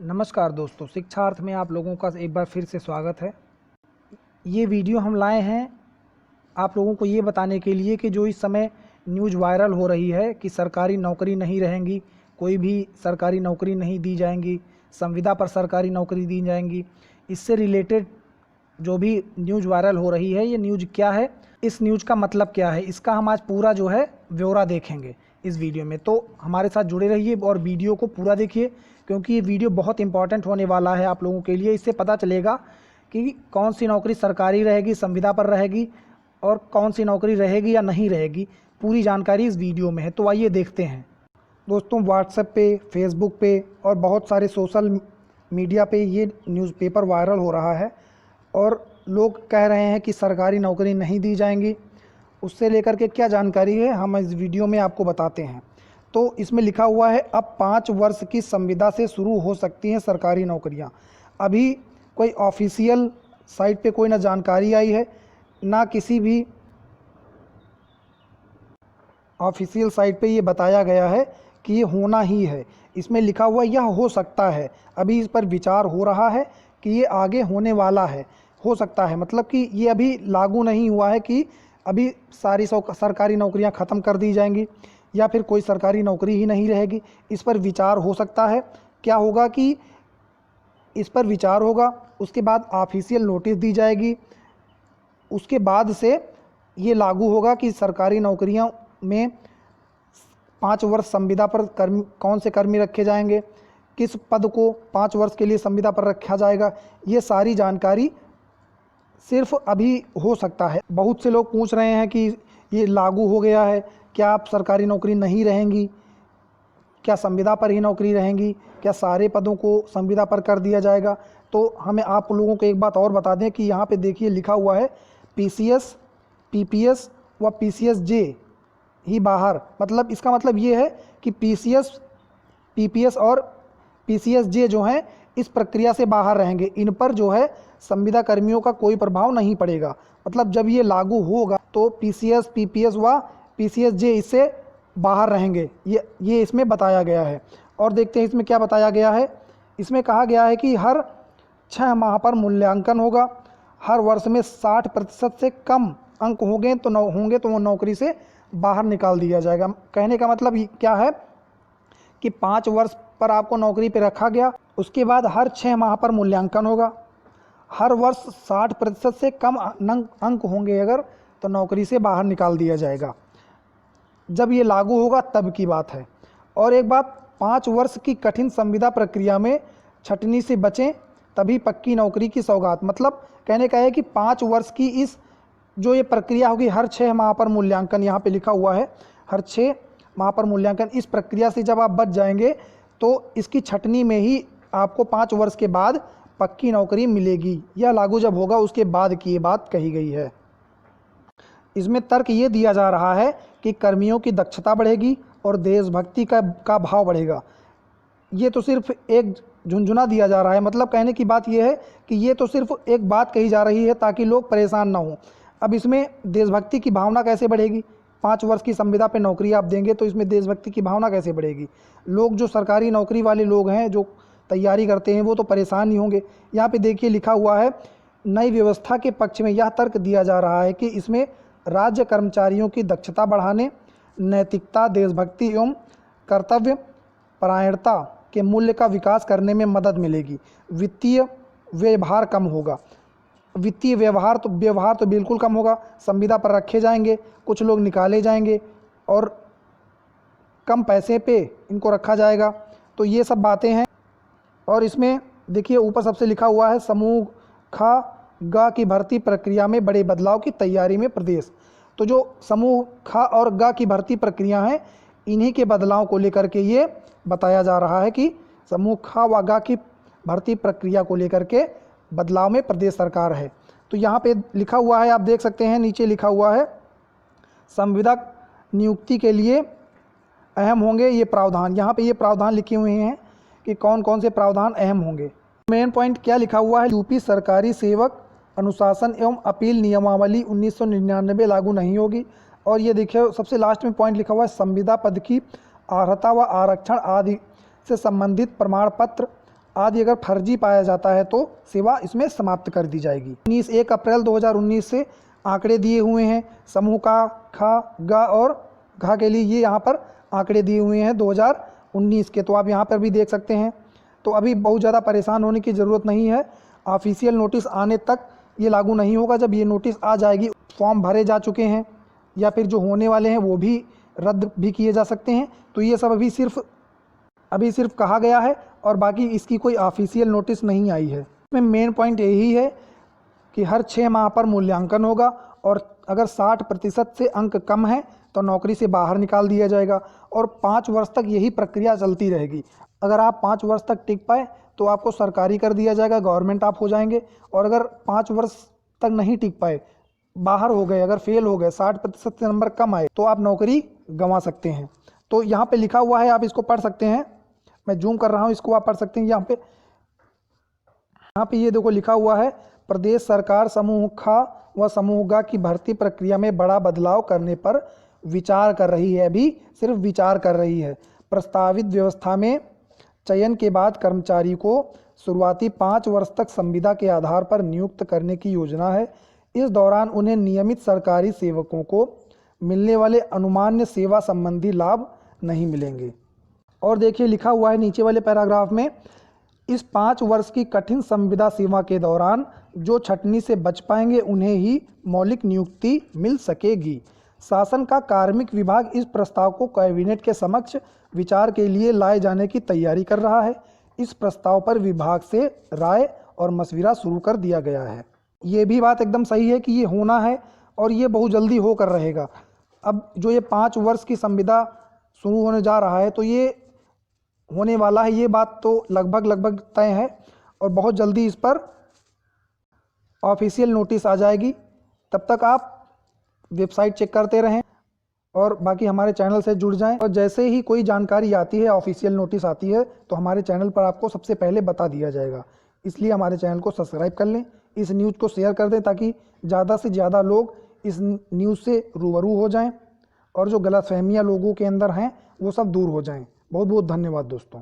नमस्कार दोस्तों, शिक्षार्थ में आप लोगों का एक बार फिर से स्वागत है। ये वीडियो हम लाए हैं आप लोगों को ये बताने के लिए कि जो इस समय न्यूज़ वायरल हो रही है कि सरकारी नौकरी नहीं रहेंगी, कोई भी सरकारी नौकरी नहीं दी जाएंगी, संविदा पर सरकारी नौकरी दी जाएंगी। इससे रिलेटेड जो भी न्यूज़ वायरल हो रही है, ये न्यूज़ क्या है, इस न्यूज़ का मतलब क्या है, इसका हम आज पूरा जो है ब्यौरा देखेंगे इस वीडियो में। तो हमारे साथ जुड़े रहिए और वीडियो को पूरा देखिए, क्योंकि ये वीडियो बहुत इंपॉर्टेंट होने वाला है आप लोगों के लिए। इससे पता चलेगा कि कौन सी नौकरी सरकारी रहेगी, संविदा पर रहेगी, और कौन सी नौकरी रहेगी या नहीं रहेगी। पूरी जानकारी इस वीडियो में है, तो आइए देखते हैं। दोस्तों, व्हाट्सएप पे, फेसबुक पे और बहुत सारे सोशल मीडिया पे ये न्यूज़पेपर वायरल हो रहा है और लोग कह रहे हैं कि सरकारी नौकरी नहीं दी जाएंगी। उससे लेकर के क्या जानकारी है हम इस वीडियो में आपको बताते हैं। तो इसमें लिखा हुआ है, अब 5 वर्ष की संविदा से शुरू हो सकती हैं सरकारी नौकरियां। अभी कोई ऑफिशियल साइट पे कोई ना जानकारी आई है, ना किसी भी ऑफिशियल साइट पे ये बताया गया है कि ये होना ही है। इसमें लिखा हुआ यह हो सकता है, अभी इस पर विचार हो रहा है कि ये आगे होने वाला है। हो सकता है मतलब कि ये अभी लागू नहीं हुआ है कि अभी सारी सरकारी नौकरियां ख़त्म कर दी जाएंगी या फिर कोई सरकारी नौकरी ही नहीं रहेगी। इस पर विचार हो सकता है। क्या होगा कि इस पर विचार होगा, उसके बाद ऑफिशियल नोटिस दी जाएगी, उसके बाद से ये लागू होगा कि सरकारी नौकरियों में 5 वर्ष संविदा पर कौन से कर्मी रखे जाएंगे, किस पद को 5 वर्ष के लिए संविदा पर रखा जाएगा। ये सारी जानकारी सिर्फ अभी हो सकता है। बहुत से लोग पूछ रहे हैं कि ये लागू हो गया है, क्या आप सरकारी नौकरी नहीं रहेंगी, क्या संविदा पर ही नौकरी रहेंगी, क्या सारे पदों को संविदा पर कर दिया जाएगा। तो हमें आप लोगों को एक बात और बता दें कि यहाँ पे देखिए लिखा हुआ है पीसीएस, पीपीएस व पीसीएस-जे ही बाहर। मतलब इसका मतलब ये है कि पीसीएस, पीपीएस और पीसीएस-जे जो हैं इस प्रक्रिया से बाहर रहेंगे। इन पर जो है संविदा कर्मियों का कोई प्रभाव नहीं पड़ेगा। मतलब जब ये लागू होगा तो पीसीएस, पीपीएस व पीसीएस-जे इससे बाहर रहेंगे। ये इसमें बताया गया है। और देखते हैं इसमें क्या बताया गया है। इसमें कहा गया है कि हर 6 माह पर मूल्यांकन होगा। हर वर्ष में 60% से कम अंक होंगे तो वो नौकरी से बाहर निकाल दिया जाएगा। कहने का मतलब क्या है कि 5 वर्ष पर आपको नौकरी पे रखा गया, उसके बाद हर 6 माह पर मूल्यांकन होगा। हर वर्ष 60% से कम अंक होंगे अगर, तो नौकरी से बाहर निकाल दिया जाएगा। जब ये लागू होगा तब की बात है। और एक बात, 5 वर्ष की कठिन संविदा प्रक्रिया में छटनी से बचें, तभी पक्की नौकरी की सौगात। मतलब कहने का है कि 5 वर्ष की इस जो ये प्रक्रिया होगी, हर 6 माह पर मूल्यांकन, यहाँ पे लिखा हुआ है हर 6 माह पर मूल्यांकन। इस प्रक्रिया से जब आप बच जाएंगे तो इसकी छटनी में ही आपको 5 वर्ष के बाद पक्की नौकरी मिलेगी। यह लागू जब होगा उसके बाद की ये बात कही गई है। इसमें तर्क ये दिया जा रहा है कि कर्मियों की दक्षता बढ़ेगी और देशभक्ति का भाव बढ़ेगा। ये तो सिर्फ एक झुंझुना दिया जा रहा है। मतलब कहने की बात ये है कि ये तो सिर्फ एक बात कही जा रही है ताकि लोग परेशान ना हों। अब इसमें देशभक्ति की भावना कैसे बढ़ेगी? 5 वर्ष की संविदा पे नौकरी आप देंगे तो इसमें देशभक्ति की भावना कैसे बढ़ेगी? लोग जो सरकारी नौकरी वाले लोग हैं, जो तैयारी करते हैं, वो तो परेशान ही होंगे। यहाँ पे देखिए लिखा हुआ है, नई व्यवस्था के पक्ष में यह तर्क दिया जा रहा है कि इसमें राज्य कर्मचारियों की दक्षता बढ़ाने, नैतिकता, देशभक्ति एवं कर्तव्य परायणता के मूल्य का विकास करने में मदद मिलेगी। वित्तीय व्यवहार कम होगा। वित्तीय व्यवहार तो बिल्कुल कम होगा। संविदा पर रखे जाएंगे, कुछ लोग निकाले जाएंगे और कम पैसे पे इनको रखा जाएगा। तो ये सब बातें हैं। और इसमें देखिए ऊपर सबसे लिखा हुआ है, समूह ख ग की भर्ती प्रक्रिया में बड़े बदलाव की तैयारी में प्रदेश। तो जो समूह ख और ग की भर्ती प्रक्रिया है, इन्हीं के बदलाव को लेकर के ये बताया जा रहा है कि समूह ख व ग की भर्ती प्रक्रिया को लेकर के बदलाव में प्रदेश सरकार है। तो यहाँ पे लिखा हुआ है, आप देख सकते हैं नीचे लिखा हुआ है, संविदा नियुक्ति के लिए अहम होंगे ये प्रावधान। यहाँ पे ये प्रावधान लिखे हुए हैं कि कौन कौन से प्रावधान अहम होंगे। मेन पॉइंट क्या लिखा हुआ है, यूपी सरकारी सेवक अनुशासन एवं अपील नियमावली 1999 लागू नहीं होगी। और ये देखिए सबसे लास्ट में पॉइंट लिखा हुआ है, संविदा पद की अर्हता व आरक्षण आदि से संबंधित प्रमाण पत्र आदि अगर फर्जी पाया जाता है तो सेवा इसमें समाप्त कर दी जाएगी। 1 अप्रैल 2019 से आंकड़े दिए हुए हैं समूह का खा ग और घा के लिए, ये यहाँ पर आंकड़े दिए हुए हैं 2019 के, तो आप यहाँ पर भी देख सकते हैं। तो अभी बहुत ज़्यादा परेशान होने की ज़रूरत नहीं है, ऑफिशियल नोटिस आने तक ये लागू नहीं होगा। जब ये नोटिस आ जाएगी, फॉर्म भरे जा चुके हैं या फिर जो होने वाले हैं वो भी रद्द भी किए जा सकते हैं। तो ये सब अभी सिर्फ कहा गया है और बाकी इसकी कोई ऑफिशियल नोटिस नहीं आई है। इसमें मेन पॉइंट यही है कि हर 6 माह पर मूल्यांकन होगा और अगर 60% से अंक कम है तो नौकरी से बाहर निकाल दिया जाएगा और 5 वर्ष तक यही प्रक्रिया चलती रहेगी। अगर आप 5 वर्ष तक टिक पाए तो आपको सरकारी कर दिया जाएगा, गवर्नमेंट आप हो जाएंगे। और अगर 5 वर्ष तक नहीं टिक पाए, बाहर हो गए, अगर फेल हो गए, 60% से नंबर कम आए, तो आप नौकरी गंवा सकते हैं। तो यहाँ पे लिखा हुआ है, आप इसको पढ़ सकते हैं। मैं जूम कर रहा हूँ, इसको आप पढ़ सकते हैं। यहाँ पे ये देखो लिखा हुआ है, प्रदेश सरकार समूह खा व समूह ग की भर्ती प्रक्रिया में बड़ा बदलाव करने पर विचार कर रही है। अभी सिर्फ विचार कर रही है। प्रस्तावित व्यवस्था में चयन के बाद कर्मचारी को शुरुआती 5 वर्ष तक संविदा के आधार पर नियुक्त करने की योजना है। इस दौरान उन्हें नियमित सरकारी सेवकों को मिलने वाले अनुमान्य सेवा संबंधी लाभ नहीं मिलेंगे। और देखिए लिखा हुआ है नीचे वाले पैराग्राफ में, इस 5 वर्ष की कठिन संविदा सेवा के दौरान जो छटनी से बच पाएंगे उन्हें ही मौलिक नियुक्ति मिल सकेगी। शासन का कार्मिक विभाग इस प्रस्ताव को कैबिनेट के समक्ष विचार के लिए लाए जाने की तैयारी कर रहा है। इस प्रस्ताव पर विभाग से राय और मशविरा शुरू कर दिया गया है। ये भी बात एकदम सही है कि ये होना है और ये बहुत जल्दी होकर रहेगा। अब जो ये 5 वर्ष की संविदा शुरू होने जा रहा है तो ये होने वाला है, ये बात तो लगभग तय है और बहुत जल्दी इस पर ऑफिशियल नोटिस आ जाएगी। तब तक आप वेबसाइट चेक करते रहें और बाकी हमारे चैनल से जुड़ जाएं। और जैसे ही कोई जानकारी आती है, ऑफिशियल नोटिस आती है, तो हमारे चैनल पर आपको सबसे पहले बता दिया जाएगा। इसलिए हमारे चैनल को सब्सक्राइब कर लें, इस न्यूज़ को शेयर कर दें ताकि ज़्यादा से ज़्यादा लोग इस न्यूज़ से रूबरू हो जाएं और जो गलतफहमियां लोगों के अंदर हैं वो सब दूर हो जाएं। बहुत बहुत धन्यवाद दोस्तों।